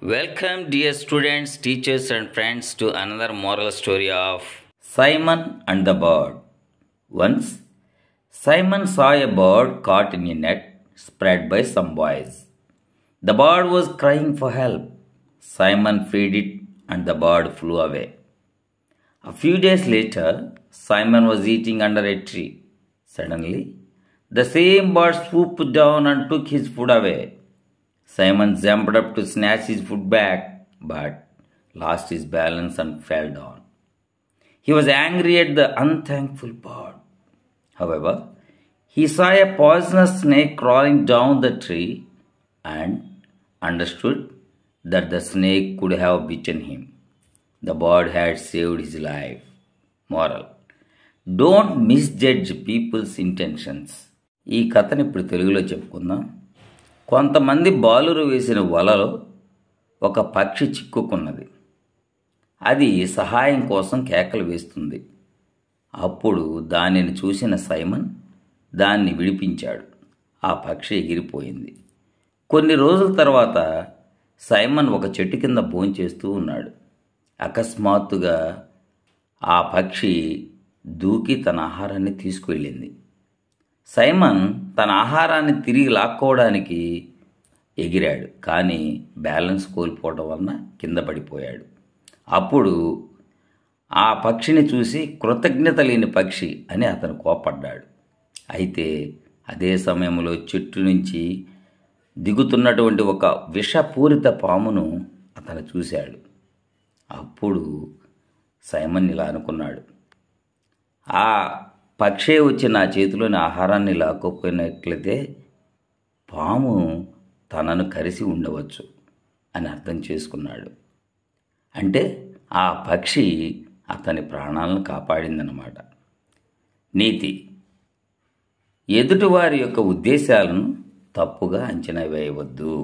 Welcome, dear students, teachers, and friends, to another moral story of Simon and the Bird. Once, Simon saw a bird caught in a net spread by some boys. The bird was crying for help. Simon freed it, and the bird flew away. A few days later, Simon was eating under a tree. Suddenly, the same bird swooped down and took his food away. Simon jumped up to snatch his food back, but lost his balance and fell down. He was angry at the unthankful bird. However, he saw a poisonous snake crawling down the tree and understood that the snake could have bitten him. The bird had saved his life. Moral: don't misjudge people's intentions. ఈ కథని ఇప్పుడు తెలుగులో చెప్పుకుందాం. కొంతమంది బాలురు వేసిన వలలో ఒక పక్షి చిక్కుకున్నది. అది సహాయం కోసం కేకలు వేస్తుంది. అప్పుడు దానిని చూసిన సైమన్ దాన్ని విడిపించాడు. ఆ పక్షి ఎగిరిపోయింది. కొన్ని రోజుల తర్వాత సైమన్ ఒక చెట్టు కింద భోంచేస్తూ ఉన్నాడు. అకస్మాత్తుగా ఆ పక్షి దూకి తన ఆహారాన్ని తీసుకువెళ్ళింది. సైమన్ తన ఆహారాన్ని తిరిగి లాక్కోవడానికి ఎగిరాడు, కానీ బ్యాలెన్స్ కోల్పోవడం వలన కింద పడిపోయాడు. అప్పుడు ఆ పక్షిని చూసి కృతజ్ఞత లేని పక్షి అని అతను కోపడ్డాడు. అయితే అదే సమయంలో చెట్టు నుంచి దిగుతున్నటువంటి ఒక విషపూరిత పామును అతను చూశాడు. అప్పుడు సైమన్ ఇలా అనుకున్నాడు, ఆ పక్షే వచ్చి నా చేతిలోని ఆహారాన్ని లాక్కోపోయినట్లయితే పాము తనను కరిసి ఉండవచ్చు అని అర్థం చేసుకున్నాడు. అంటే ఆ పక్షి అతని ప్రాణాలను కాపాడిందన్నమాట. నీతి: ఎదుటివారి యొక్క ఉద్దేశాలను తప్పుగా అంచనా వేయవద్దు.